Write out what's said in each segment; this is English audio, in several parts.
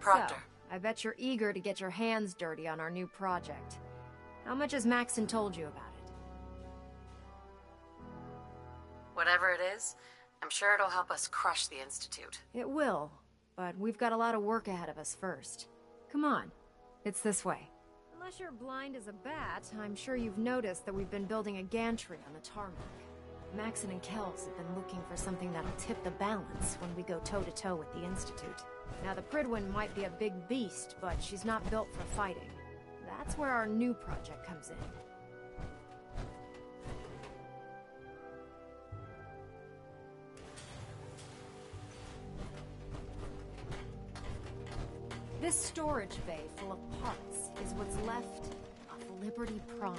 Proctor. So, I bet you're eager to get your hands dirty on our new project. How much has Maxon told you about it? Whatever it is, I'm sure it'll help us crush the Institute. It will, but we've got a lot of work ahead of us first. Come on, it's this way. Unless you're blind as a bat, I'm sure you've noticed that we've been building a gantry on the tarmac. Maxon and Kells have been looking for something that'll tip the balance when we go toe-to-toe with the Institute. Now, the Pridwin might be a big beast, but she's not built for fighting. That's where our new project comes in. This storage bay full of parts is what's left of Liberty Prime.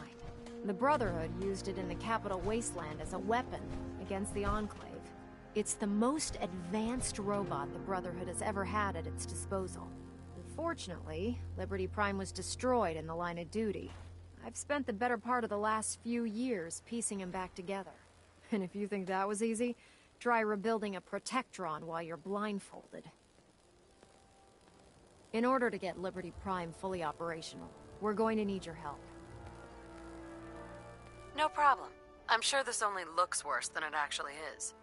The Brotherhood used it in the Capital Wasteland as a weapon against the Enclave. It's the most advanced robot the Brotherhood has ever had at its disposal. Unfortunately, Liberty Prime was destroyed in the line of duty. I've spent the better part of the last few years piecing him back together. And if you think that was easy, try rebuilding a Protectron while you're blindfolded. In order to get Liberty Prime fully operational, we're going to need your help. No problem. I'm sure this only looks worse than it actually is.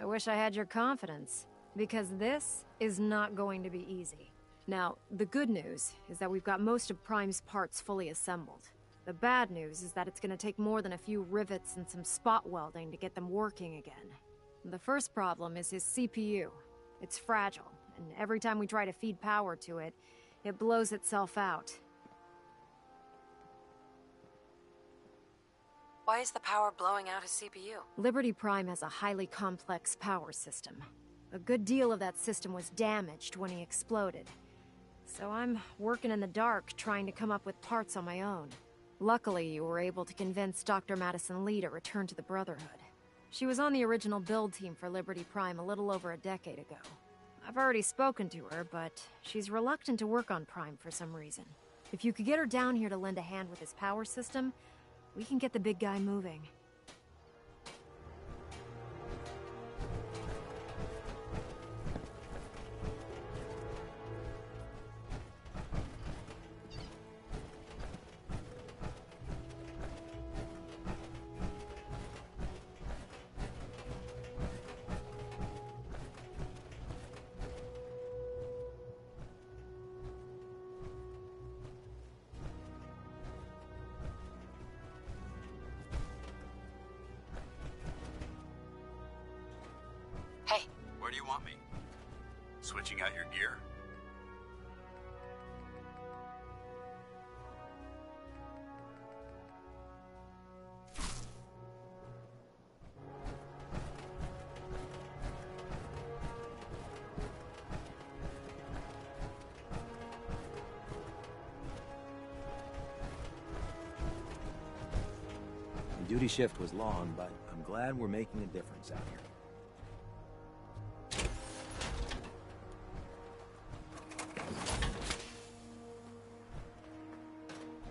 I wish I had your confidence, because this is not going to be easy. Now, the good news is that we've got most of Prime's parts fully assembled. The bad news is that it's going to take more than a few rivets and some spot welding to get them working again. The first problem is his CPU. It's fragile, and every time we try to feed power to it, it blows itself out. Why is the power blowing out his CPU? Liberty Prime has a highly complex power system. A good deal of that system was damaged when he exploded. So I'm working in the dark, trying to come up with parts on my own. Luckily, you were able to convince Dr. Madison Lee to return to the Brotherhood. She was on the original build team for Liberty Prime a little over a decade ago. I've already spoken to her, but she's reluctant to work on Prime for some reason. If you could get her down here to lend a hand with his power system, we can get the big guy moving. Hey. Where do you want me? Switching out your gear? The duty shift was long, but I'm glad we're making a difference out here.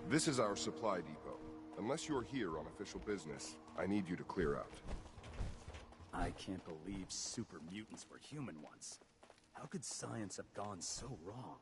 This is our supply depot. Unless you're here on official business, I need you to clear out. I can't believe super mutants were human once. How could science have gone so wrong?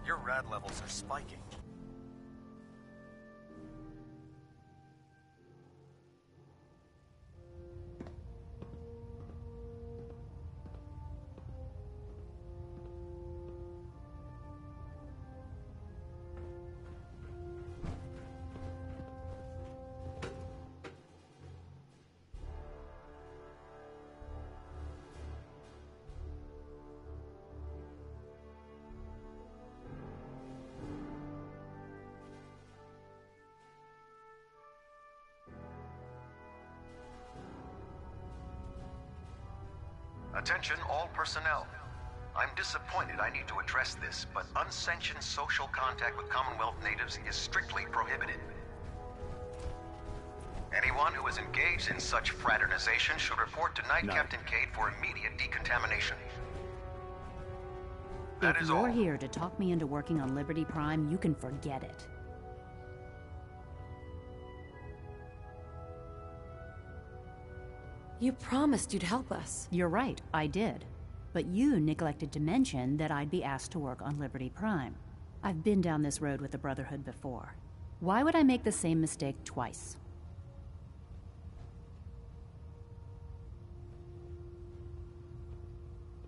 Your rad levels are spiking. Attention all personnel. I'm disappointed I need to address this, but unsanctioned social contact with Commonwealth natives is strictly prohibited. Anyone who is engaged in such fraternization should report to Night Captain Cade for immediate decontamination. That If is you're all. here to talk me into working on Liberty Prime, you can forget it. You promised you'd help us. You're right, I did. But you neglected to mention that I'd be asked to work on Liberty Prime. I've been down this road with the Brotherhood before. Why would I make the same mistake twice?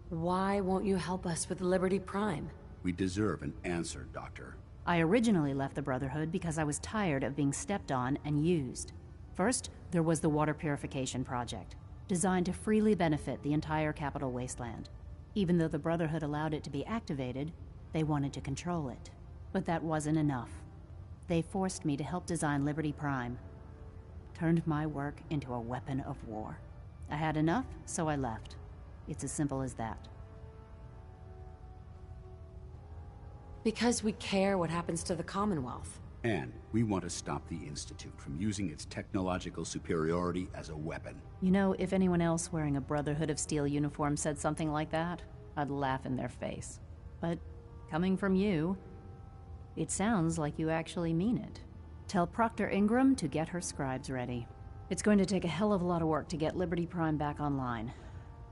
Why won't you help us with Liberty Prime? We deserve an answer, Doctor. I originally left the Brotherhood because I was tired of being stepped on and used. First, there was the Water Purification Project, designed to freely benefit the entire Capital Wasteland. Even though the Brotherhood allowed it to be activated, they wanted to control it. But that wasn't enough. They forced me to help design Liberty Prime. Turned my work into a weapon of war. I had enough, so I left. It's as simple as that. Because we care what happens to the Commonwealth. And we want to stop the Institute from using its technological superiority as a weapon. You know, if anyone else wearing a Brotherhood of Steel uniform said something like that, I'd laugh in their face. But coming from you, it sounds like you actually mean it. Tell Proctor Ingram to get her scribes ready. It's going to take a hell of a lot of work to get Liberty Prime back online,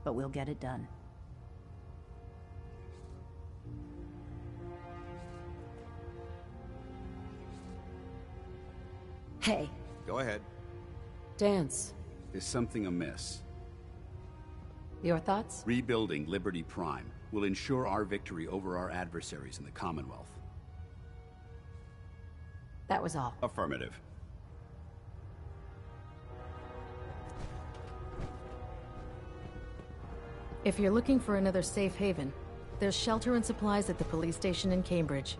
but we'll get it done. Hey, Go ahead. dance. Is something amiss? Your thoughts? Rebuilding Liberty Prime will ensure our victory over our adversaries in the Commonwealth. That was all. Affirmative. If you're looking for another safe haven, there's shelter and supplies at the police station in Cambridge.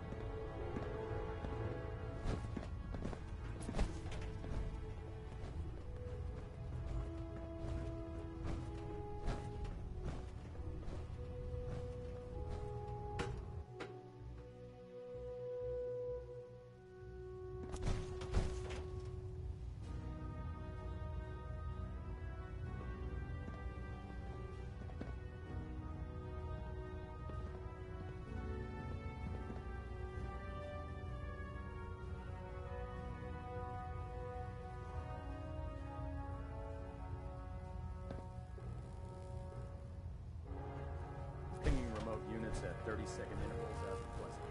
Pinging remote units at 30-second intervals as requested.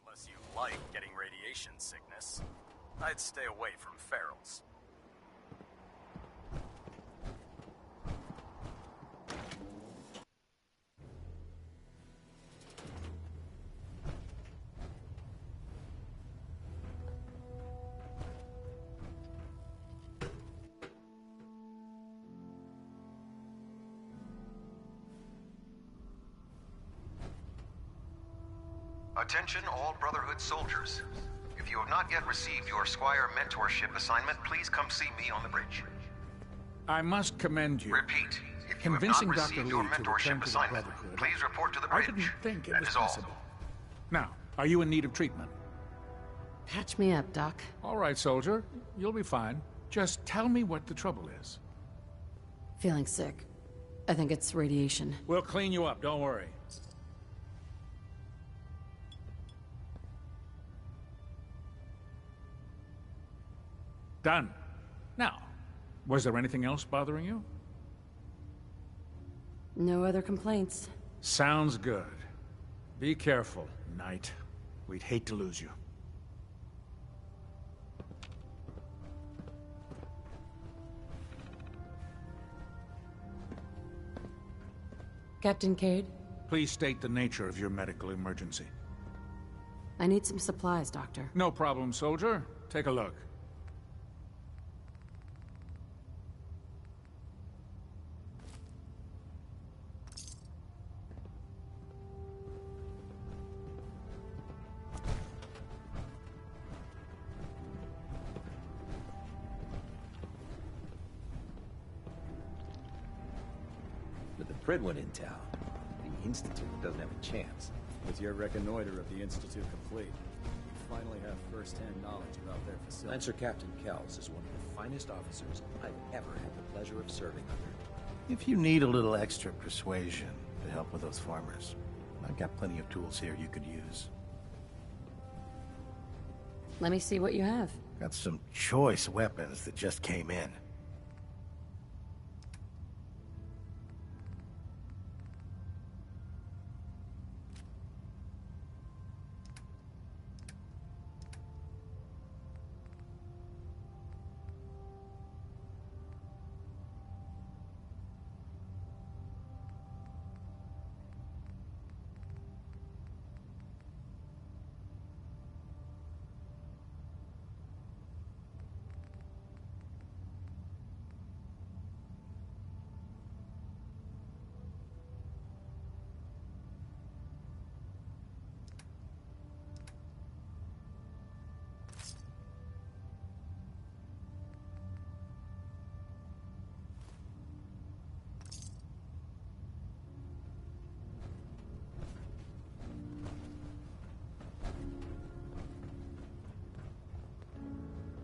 Unless you like getting radiation sickness, I'd stay away from ferals. Attention all Brotherhood soldiers. If you have not yet received your Squire mentorship assignment, please come see me on the bridge. I must commend you. Repeat, if you have Convincing not Dr. received Lee your to return mentorship to the assignment, Brotherhood, please report to the I bridge. didn't think it That was is all. possible. Now, are you in need of treatment? Patch me up, Doc. All right, soldier. You'll be fine. Just tell me what the trouble is. Feeling sick. I think it's radiation. We'll clean you up, don't worry. Done. Now, was there anything else bothering you? No other complaints. Sounds good. Be careful, Knight. We'd hate to lose you. Captain Cade, Please state the nature of your medical emergency. I need some supplies, Doctor. No problem, soldier. Take a look. Fridwin in town. The Institute doesn't have a chance. With your reconnoiter of the Institute complete, you finally have first-hand knowledge about their facility. Lancer Captain Kells is one of the finest officers I've ever had the pleasure of serving under. If you need a little extra persuasion to help with those farmers, I've got plenty of tools here you could use. Let me see what you have. Got some choice weapons that just came in.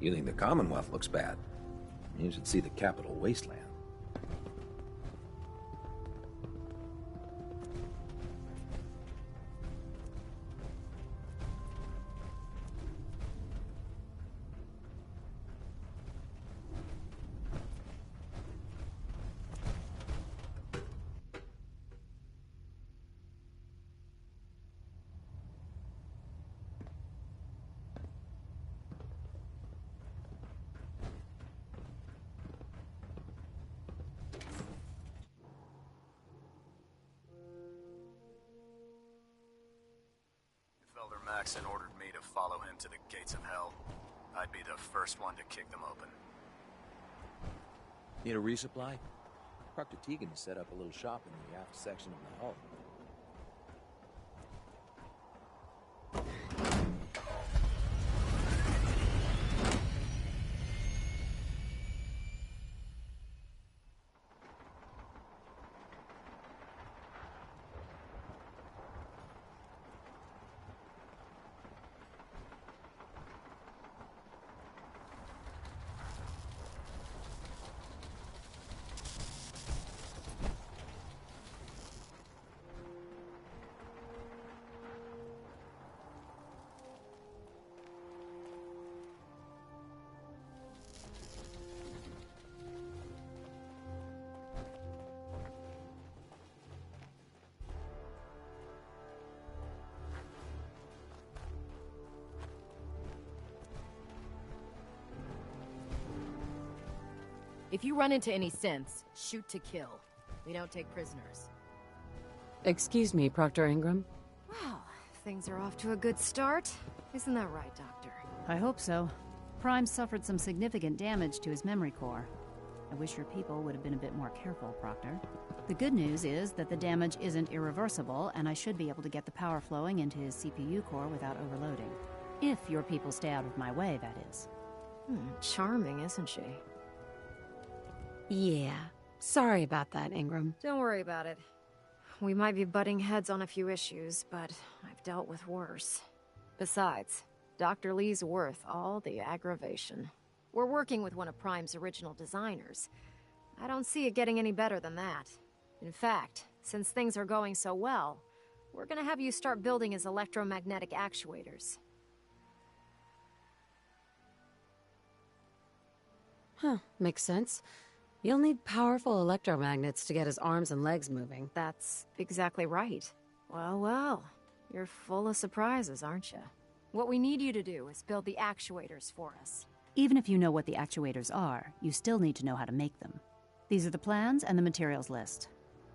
You think the Commonwealth looks bad? You should see the capital wasteland. Maxon ordered me to follow him to the gates of hell, I'd be the first one to kick them open. Need a resupply? Proctor Tegan has set up a little shop in the aft section of the hull. If you run into any synths, shoot to kill. We don't take prisoners. Excuse me, Proctor Ingram. Well, things are off to a good start. Isn't that right, Doctor? I hope so. Prime suffered some significant damage to his memory core. I wish your people would have been a bit more careful, Proctor. The good news is that the damage isn't irreversible, and I should be able to get the power flowing into his CPU core without overloading. If your people stay out of my way, that is. Charming, isn't she? Yeah. Sorry about that, Ingram. Don't worry about it. We might be butting heads on a few issues, but I've dealt with worse. Besides, Dr. Lee's worth all the aggravation. We're working with one of Prime's original designers. I don't see it getting any better than that. In fact, since things are going so well, we're gonna have you start building his electromagnetic actuators. Huh, makes sense. You'll need powerful electromagnets to get his arms and legs moving. That's exactly right. Well, well, you're full of surprises, aren't you? What we need you to do is build the actuators for us. Even if you know what the actuators are, you still need to know how to make them. These are the plans and the materials list.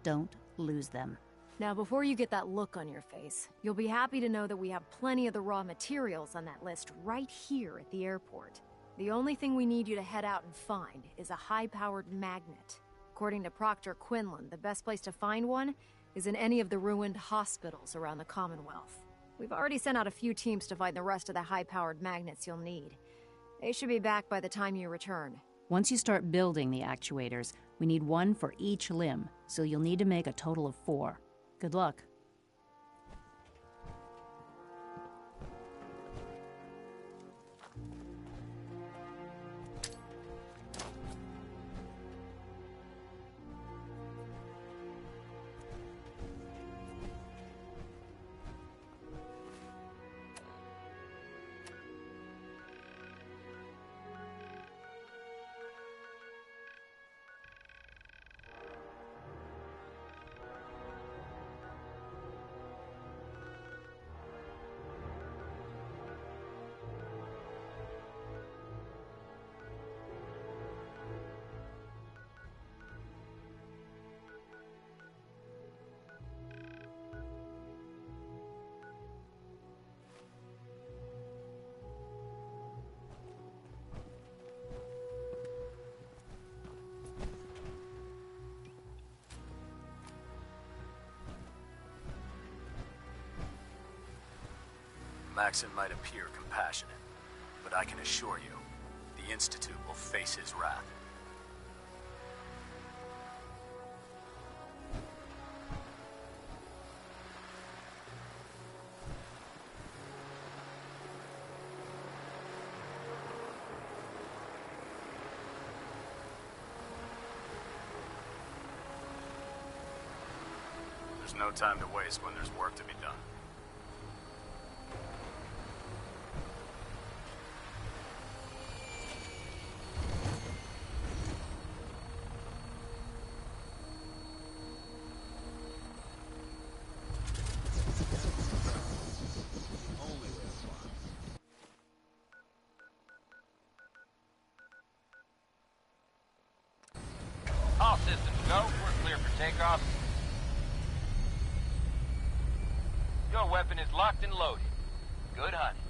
Don't lose them. Now, before you get that look on your face, you'll be happy to know that we have plenty of the raw materials on that list right here at the airport. The only thing we need you to head out and find is a high-powered magnet. According to Proctor Quinlan, the best place to find one is in any of the ruined hospitals around the Commonwealth. We've already sent out a few teams to find the rest of the high-powered magnets you'll need. They should be back by the time you return. Once you start building the actuators, we need one for each limb, so you'll need to make a total of 4. Good luck. Maxon might appear compassionate, but I can assure you, the Institute will face his wrath. There's no time to waste when there's work to be done. All systems go. We're clear for takeoff. Your weapon is locked and loaded. Good hunting.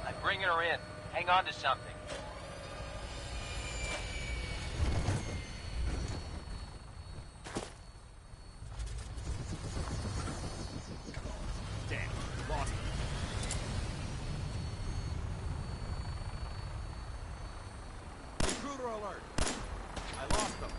I'm bringing her in. Hang on to something. Damn, lost him. Intruder alert! I lost them.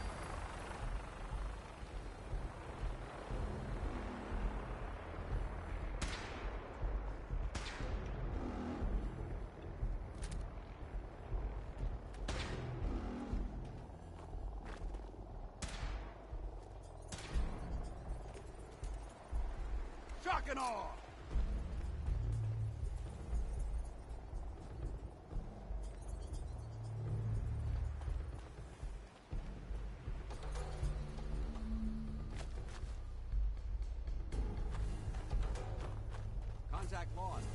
Shock and awe! Contact lost.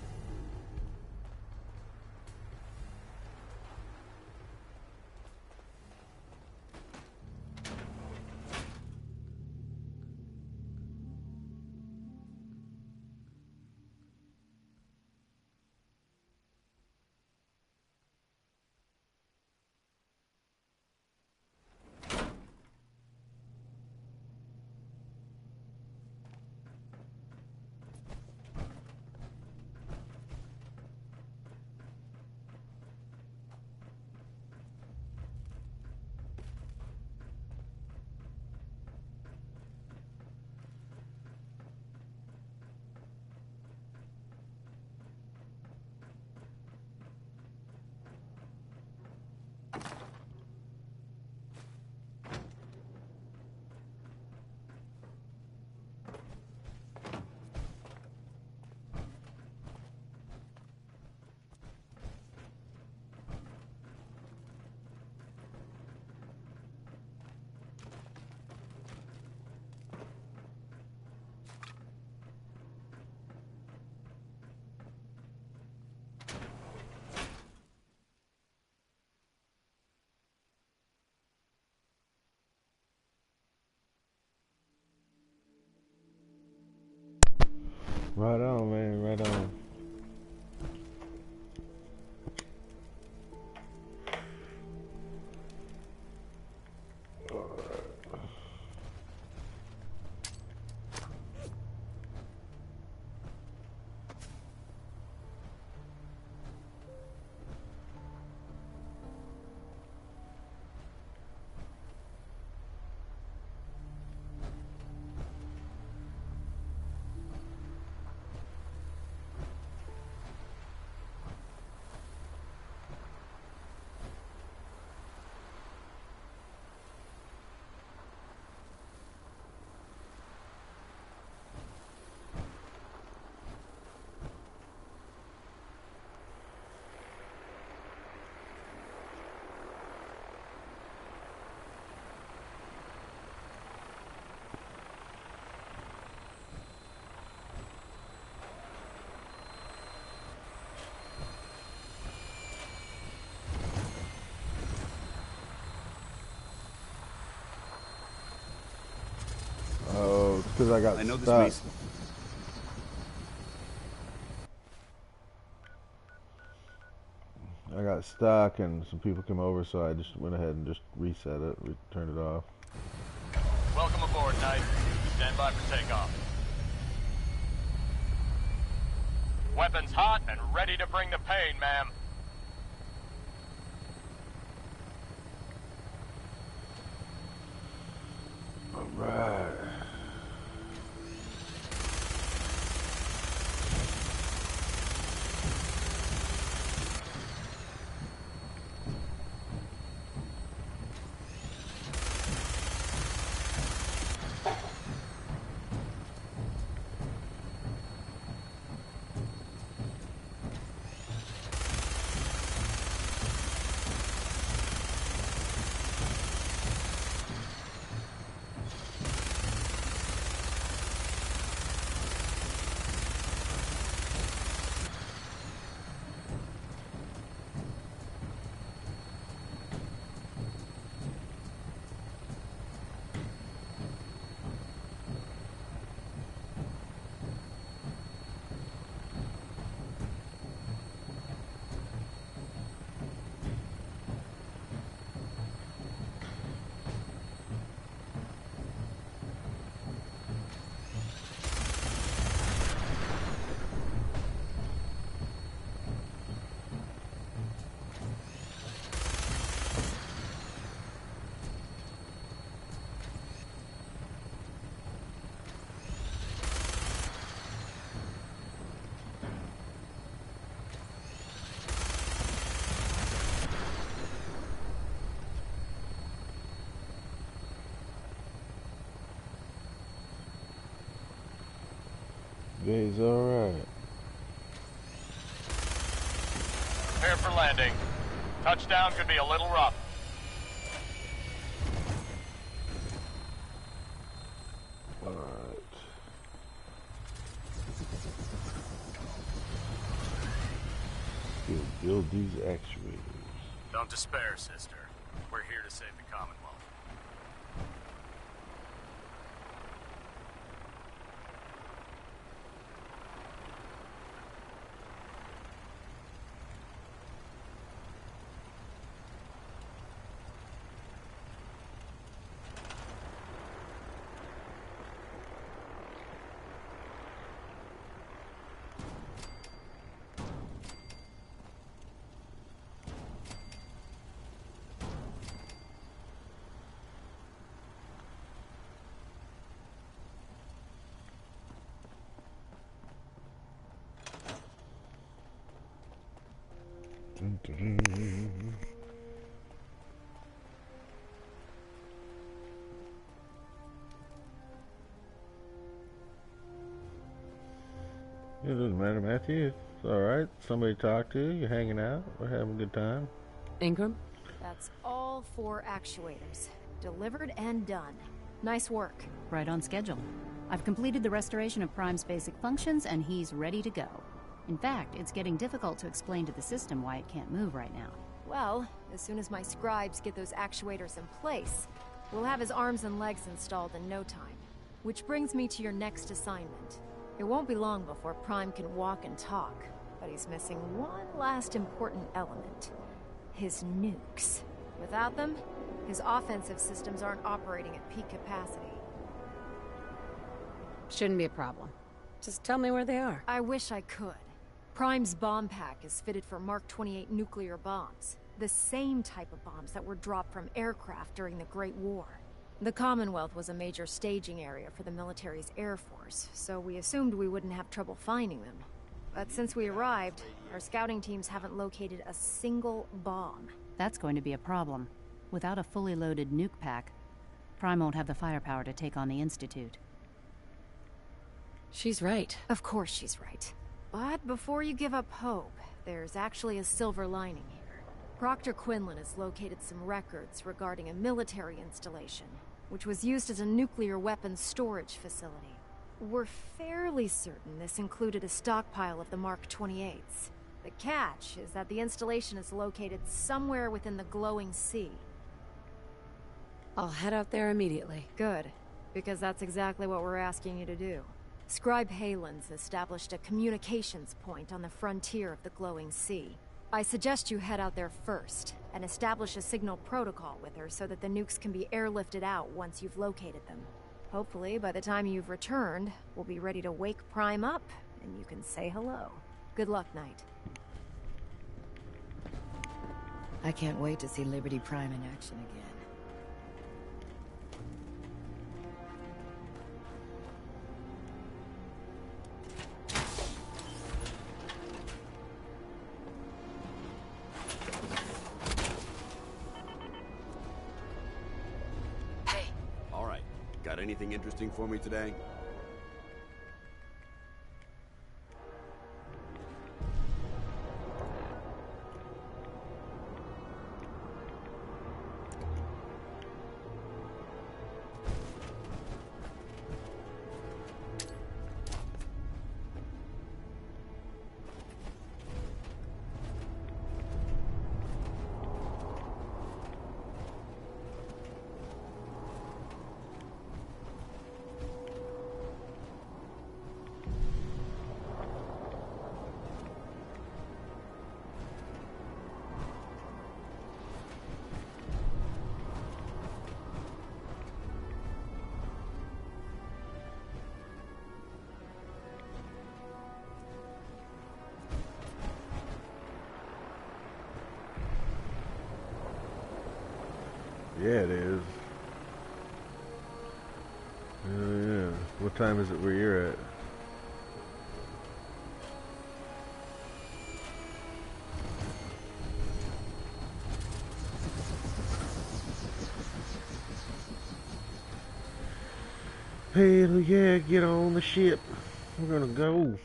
Right on, man. Right on. Oh, it's because I got stuck. I got stuck and some people came over, so I just went ahead and just reset it, turned it off. Welcome aboard, Knight. Stand by for takeoff. Weapons hot and ready to bring the pain, ma'am. All right. It's alright. Prepare for landing. Touchdown could be a little rough. Alright. Build these actuators. Don't despair, sister. We're here to save the Commonwealth. It doesn't matter, Matthew. It's alright. Somebody to talk to. You're hanging out. We're having a good time. Ingram? That's all 4 actuators. Delivered and done. Nice work. Right on schedule. I've completed the restoration of Prime's basic functions, and he's ready to go. In fact, it's getting difficult to explain to the system why it can't move right now. Well, as soon as my scribes get those actuators in place, we'll have his arms and legs installed in no time. Which brings me to your next assignment. It won't be long before Prime can walk and talk, but he's missing one last important element. His nukes. Without them, his offensive systems aren't operating at peak capacity. Shouldn't be a problem. Just tell me where they are. I wish I could. Prime's bomb pack is fitted for Mark 28 nuclear bombs. The same type of bombs that were dropped from aircraft during the Great War. The Commonwealth was a major staging area for the military's air force, so we assumed we wouldn't have trouble finding them. But since we arrived, our scouting teams haven't located a single bomb. That's going to be a problem. Without a fully loaded nuke pack, Prime won't have the firepower to take on the Institute. She's right. Of course she's right. But before you give up hope, there's actually a silver lining here. Proctor Quinlan has located some records regarding a military installation, which was used as a nuclear weapons storage facility. We're fairly certain this included a stockpile of the Mark 28s. The catch is that the installation is located somewhere within the glowing sea. I'll head out there immediately. Good, because that's exactly what we're asking you to do. Scribe Halen's established a communications point on the frontier of the glowing sea. I suggest you head out there first, and establish a signal protocol with her so that the nukes can be airlifted out once you've located them. Hopefully, by the time you've returned, we'll be ready to wake Prime up, and you can say hello. Good luck, Knight. I can't wait to see Liberty Prime in action again. Got anything interesting for me today? Yeah, it is. Yeah. What time is it where you're at? Hell yeah, get on the ship. We're gonna go.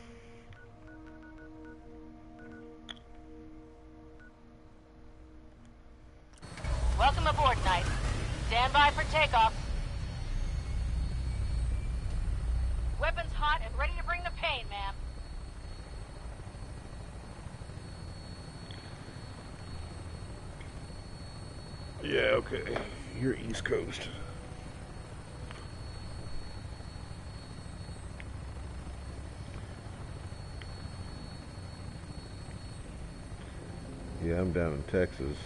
Welcome aboard, Knight. Stand by for takeoff. Weapons hot and ready to bring the pain, ma'am. Yeah, okay. You're East Coast. Yeah, I'm down in Texas,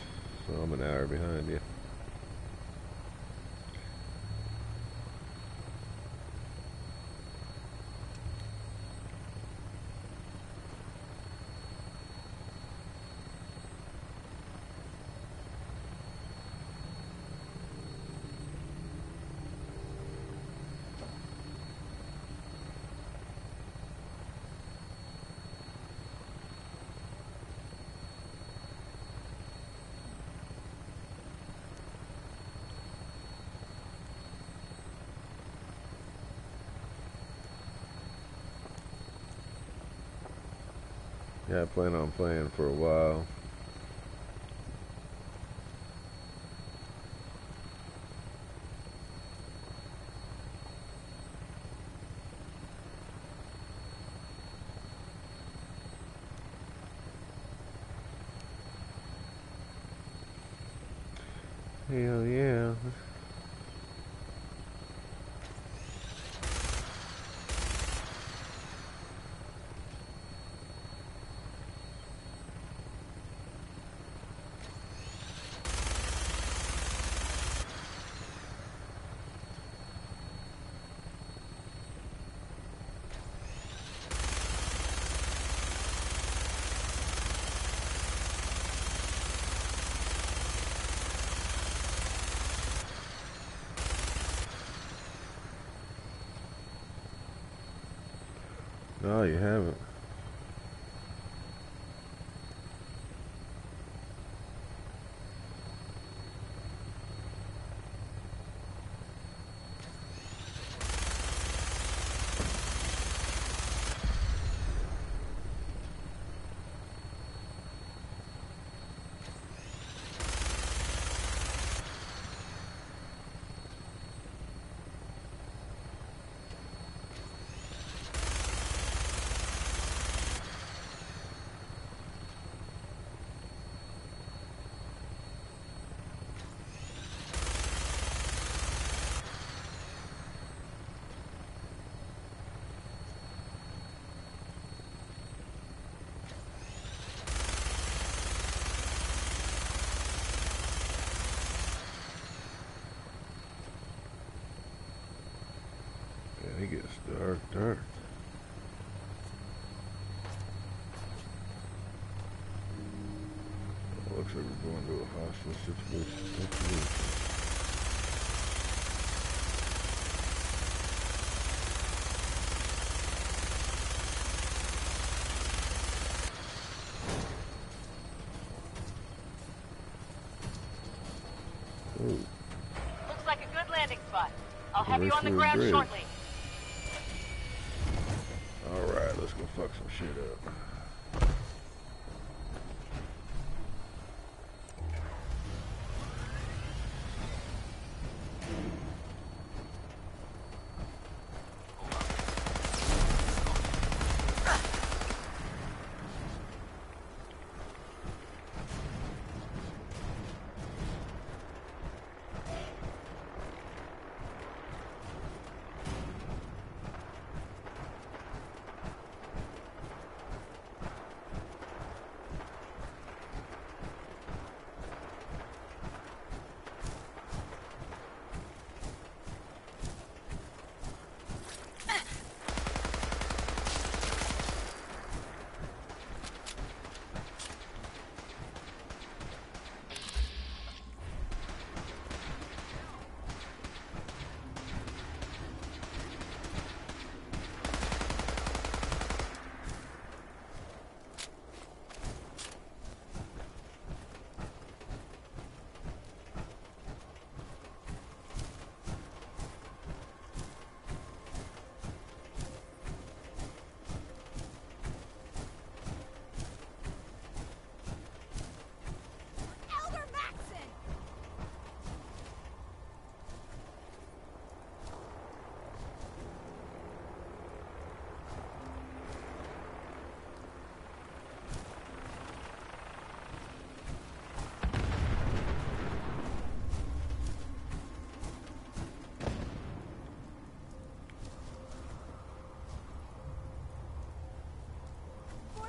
so I'm an hour behind you. Yeah, I plan on playing for a while. Hell yeah. No, you haven't. Yeah, it gets dark. Looks like we're going to a hostile situation. Ooh. Looks like a good landing spot. I'll have you Race on the to the ground bridge. shortly. Alright, let's go fuck some shit up.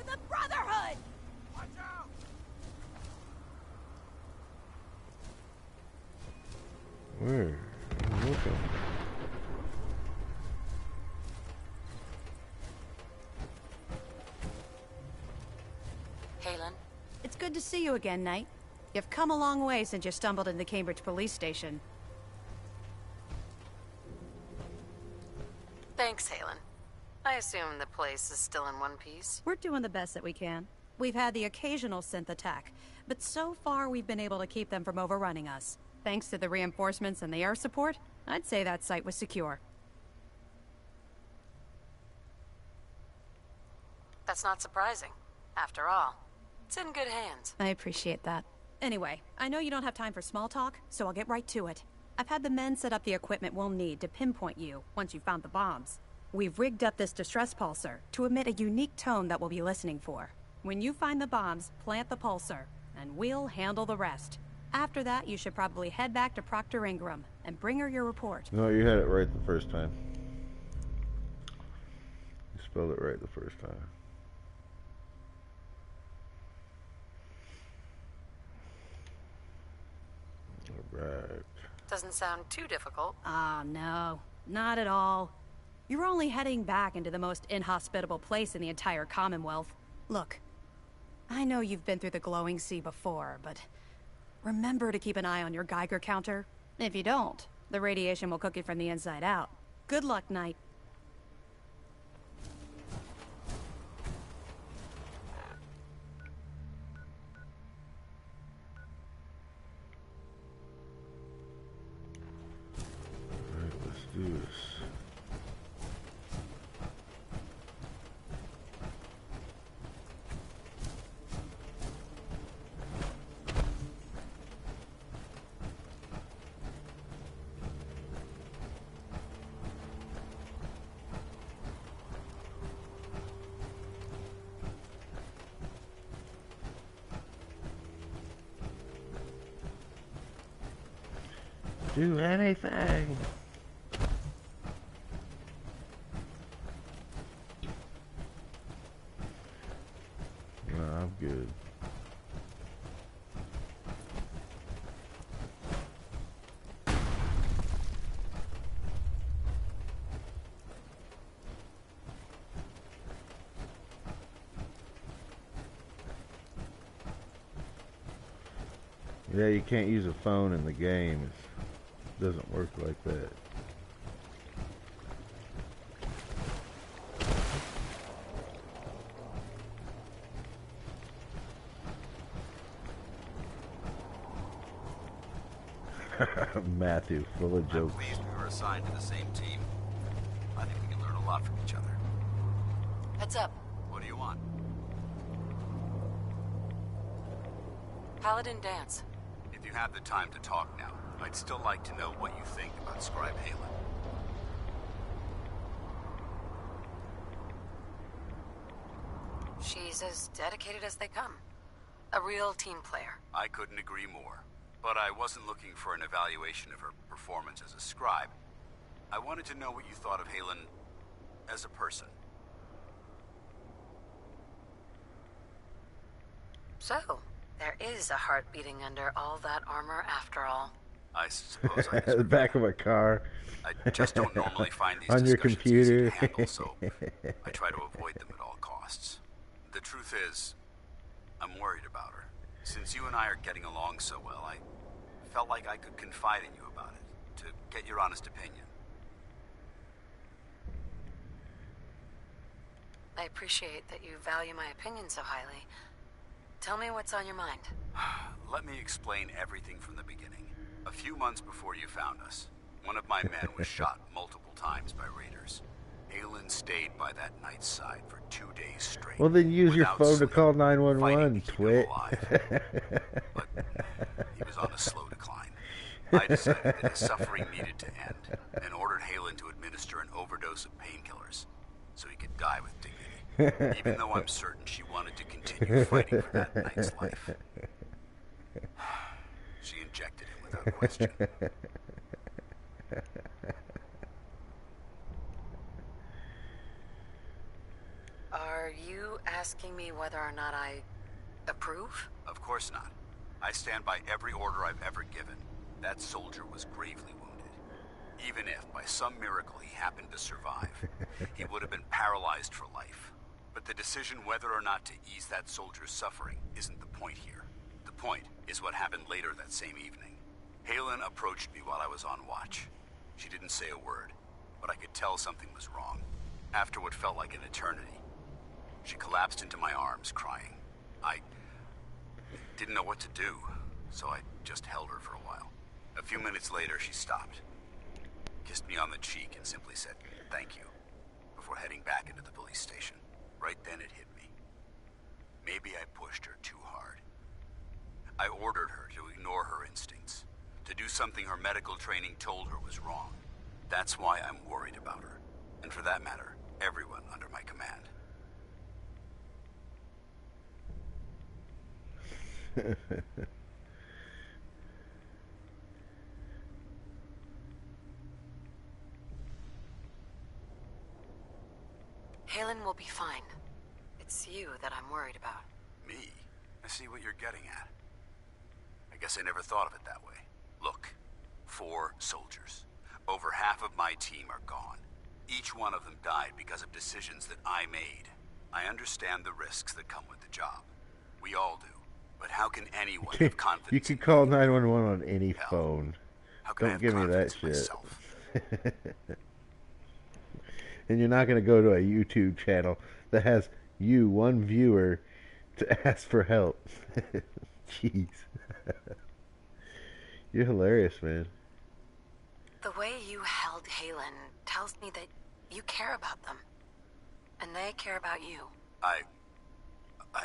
The Brotherhood! Watch out! Where? I'm looking. Halen? It's good to see you again, Knight. You've come a long way since you stumbled into the Cambridge police station. Thanks, Halen. I assume the place is still in one piece. We're doing the best that we can. We've had the occasional synth attack, but so far we've been able to keep them from overrunning us. Thanks to the reinforcements and the air support, I'd say that site was secure. That's not surprising. After all, it's in good hands. I appreciate that. Anyway, I know you don't have time for small talk, so I'll get right to it. I've had the men set up the equipment we'll need to pinpoint you once you've found the bombs. We've rigged up this distress pulsar to emit a unique tone that we'll be listening for. When you find the bombs, plant the pulsar, and we'll handle the rest. After that, you should probably head back to Proctor Ingram and bring her your report. No, you had it right the first time. You spelled it right the first time. Alright. Doesn't sound too difficult. Ah, no. Not at all. You're only heading back into the most inhospitable place in the entire Commonwealth. Look, I know you've been through the glowing sea before, but remember to keep an eye on your Geiger counter. If you don't, the radiation will cook you from the inside out. Good luck, Knight. Do anything. No, I'm good. Yeah, you can't use a phone in the game. It doesn't work like that. Matthew, full of jokes. I'm pleased we were assigned to the same team. I think we can learn a lot from each other. Heads up. What do you want? Paladin dance. If you have the time to talk now, I'd still like to know what you think about Scribe Halen. She's as dedicated as they come. A real team player. I couldn't agree more. But I wasn't looking for an evaluation of her performance as a scribe. I wanted to know what you thought of Halen as a person. So, there is a heart beating under all that armor after all. I suppose I The back of a car. I just don't normally find these on your discussions computer. easy to handle, so I try to avoid them at all costs. The truth is, I'm worried about her. Since you and I are getting along so well, I felt like I could confide in you about it, to get your honest opinion. I appreciate that you value my opinion so highly. Tell me what's on your mind. Let me explain everything from the beginning. A few months before you found us, one of my men was shot multiple times by raiders. Halen stayed by that knight's side for 2 days straight. Well, then use your phone to call 911, fighting twit. But he was on a slow decline. I decided that his suffering needed to end, and ordered Halen to administer an overdose of painkillers, so he could die with dignity, even though I'm certain she wanted to continue fighting for that knight's life. She injected him without question. Are you asking me whether or not I approve? Of course not. I stand by every order I've ever given. That soldier was gravely wounded. Even if, by some miracle, he happened to survive, he would have been paralyzed for life. But the decision whether or not to ease that soldier's suffering isn't the point here. The point is what happened later that same evening. Halen approached me while I was on watch. She didn't say a word, but I could tell something was wrong. After what felt like an eternity, she collapsed into my arms, crying. I didn't know what to do, so I just held her for a while. A few minutes later, she stopped, kissed me on the cheek, and simply said, "Thank you," before heading back into the police station. Right then it hit me. Maybe I pushed her too hard. I ordered her to ignore her instincts, to do something her medical training told her was wrong. That's why I'm worried about her, and for that matter, everyone under my command. Halen will be fine. It's you that I'm worried about. Me? I see what you're getting at. I guess I never thought of it that way. Look, 4 soldiers. Over half of my team are gone. Each one of them died because of decisions that I made. I understand the risks that come with the job. We all do. But how can anyone have confidence? You can call 911 on any phone. How can I Don't have give me that confidence in shit. myself? And you're not going to go to a YouTube channel that has you, one viewer, to ask for help. Jeez. You're hilarious, man. The way you held Halen tells me that you care about them. And they care about you. I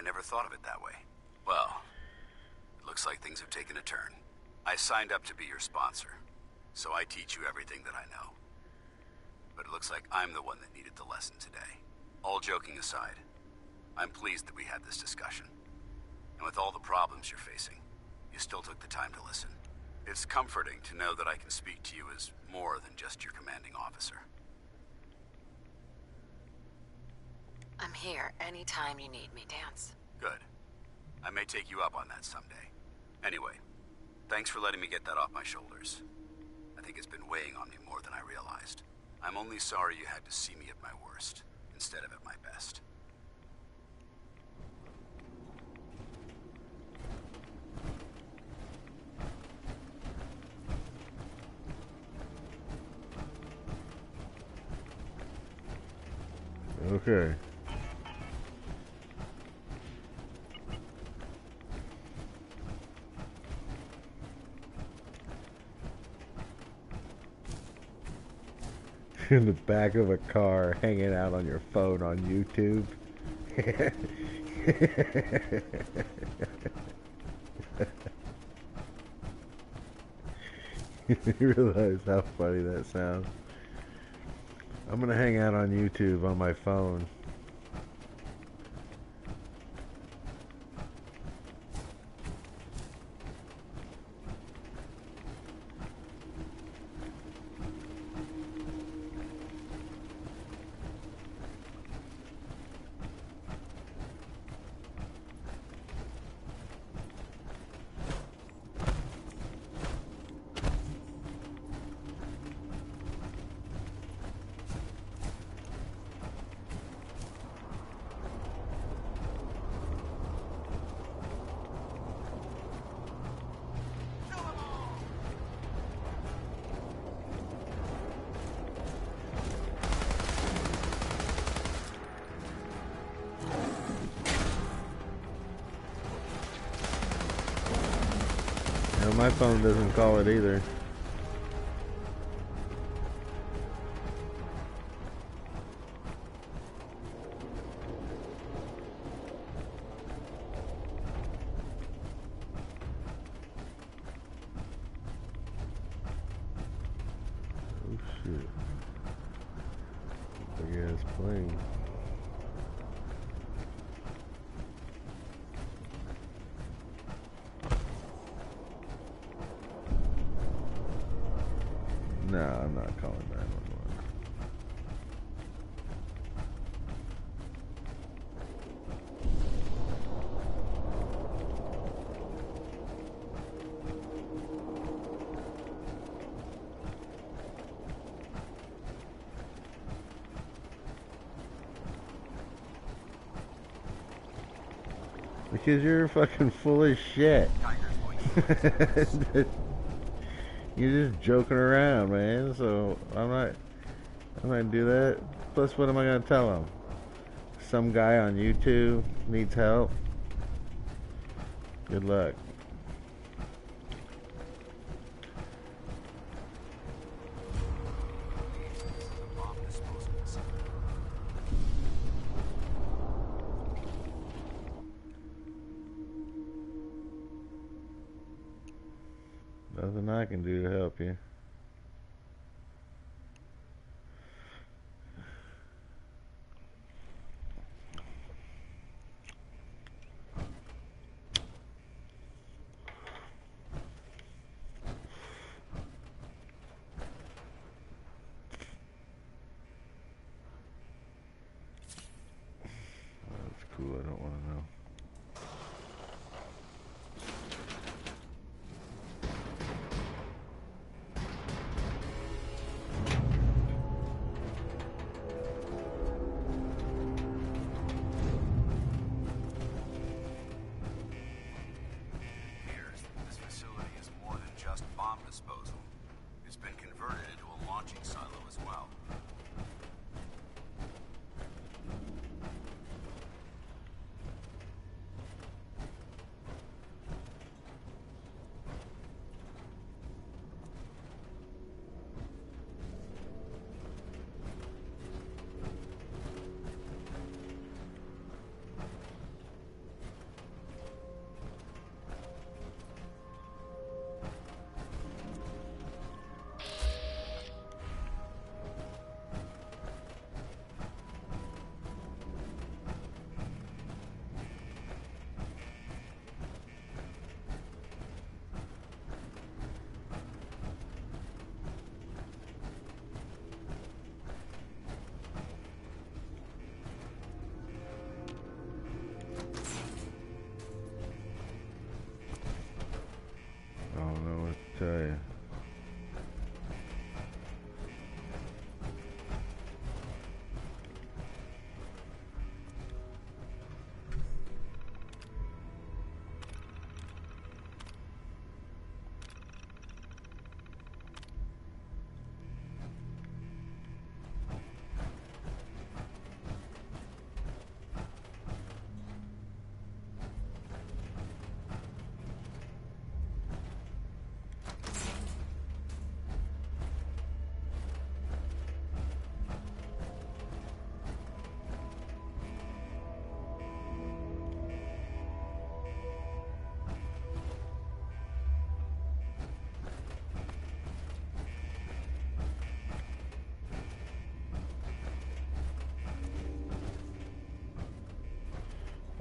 never thought of it that way. Well, it looks like things have taken a turn. I signed up to be your sponsor, so I teach you everything that I know. But it looks like I'm the one that needed the lesson today. All joking aside, I'm pleased that we had this discussion. And with all the problems you're facing, you still took the time to listen. It's comforting to know that I can speak to you as more than just your commanding officer. I'm here anytime you need me, Dance. Good. I may take you up on that someday. Anyway, thanks for letting me get that off my shoulders. I think it's been weighing on me more than I realized. I'm only sorry you had to see me at my worst, instead of at my best. Okay. In the back of a car, hanging out on your phone on YouTube. You realize how funny that sounds? I'm gonna hang out on YouTube on my phone. No, my phone doesn't call it either. Oh shit. Big ass plane. No, I'm not calling 911. Because you're fucking full of shit. You're just joking around, man. So I'm not gonna do that. Plus, what am I gonna tell him? Some guy on YouTube needs help. Good luck. Nothing I can do to help you. That's cool. I don't want to know.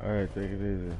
Alright, take it easy.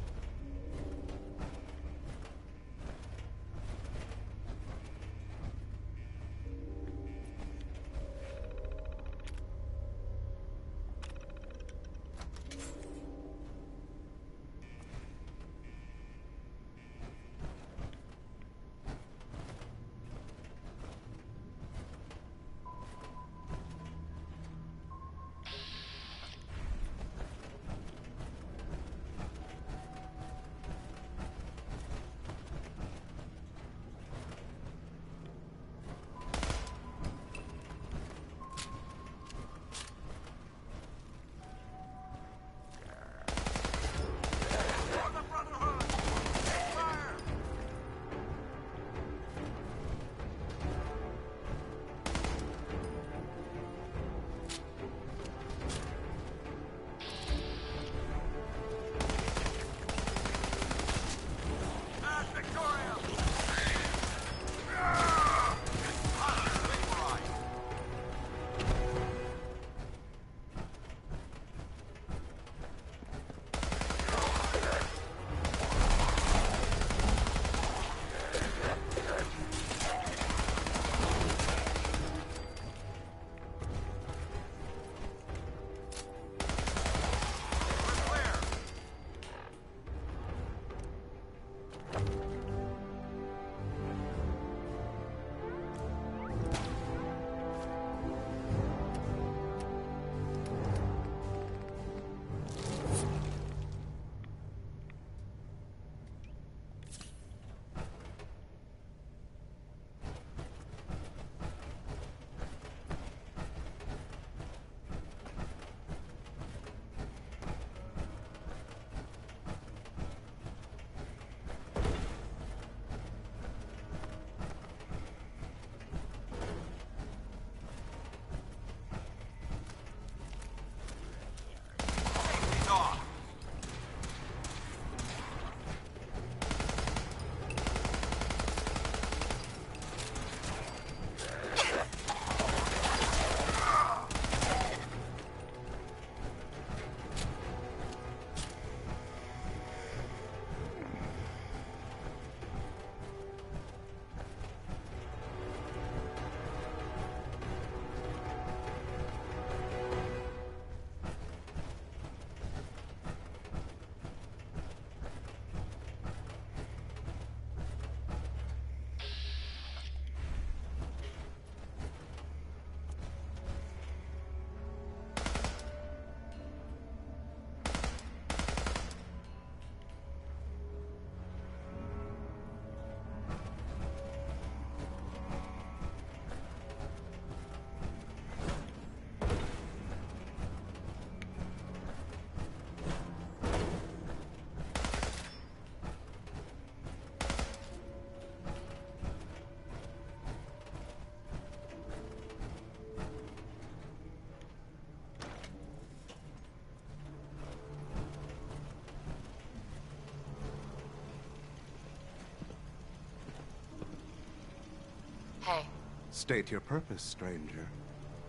Hey. State your purpose, stranger.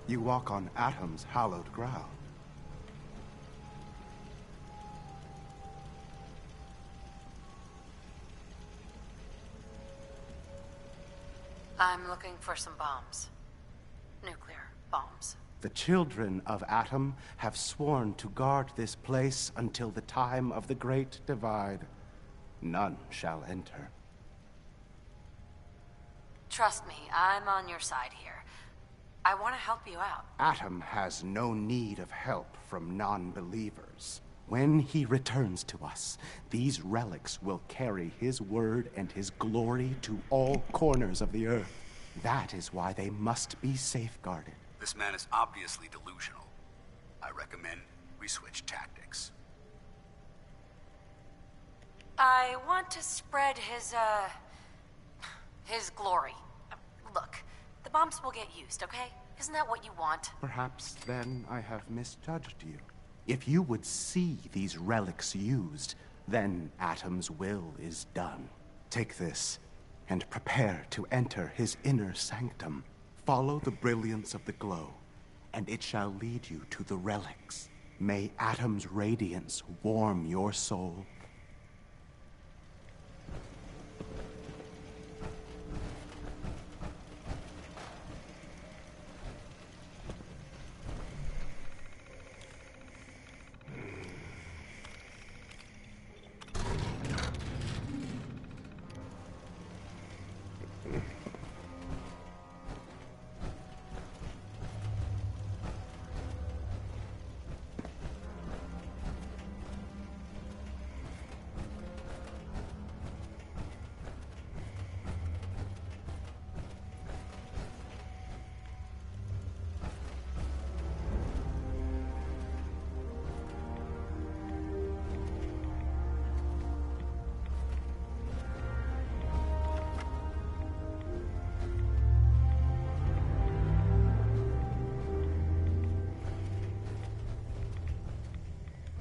You walk on Atom's hallowed ground. I'm looking for some bombs. Nuclear bombs. The children of Atom have sworn to guard this place until the time of the Great Divide. None shall enter. Trust me, I'm on your side here. I want to help you out. Atom has no need of help from non-believers. When he returns to us, these relics will carry his word and his glory to all corners of the earth. That is why they must be safeguarded. This man is obviously delusional. I recommend we switch tactics. I want to spread his glory. Look, the bombs will get used, okay? Isn't that what you want? Perhaps then I have misjudged you. If you would see these relics used, then Atom's will is done. Take this, and prepare to enter his inner sanctum. Follow the brilliance of the glow, and it shall lead you to the relics. May Atom's radiance warm your soul.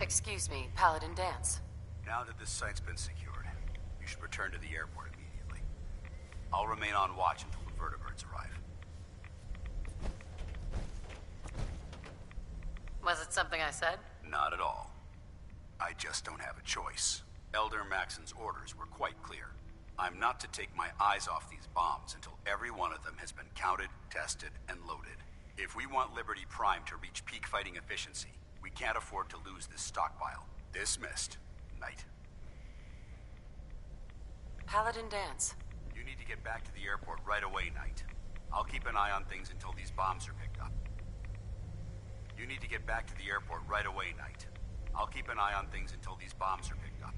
Excuse me, Paladin Dance. Now that this site's been secured, you should return to the airport immediately. I'll remain on watch until the vertibirds arrive. Was it something I said? Not at all. I just don't have a choice. Elder Maxon's orders were quite clear. I'm not to take my eyes off these bombs until every one of them has been counted, tested, and loaded. If we want Liberty Prime to reach peak fighting efficiency, we can't afford to lose this stockpile. Dismissed, Knight. Paladin Dance. You need to get back to the airport right away, Knight. I'll keep an eye on things until these bombs are picked up. You need to get back to the airport right away, Knight. I'll keep an eye on things until these bombs are picked up.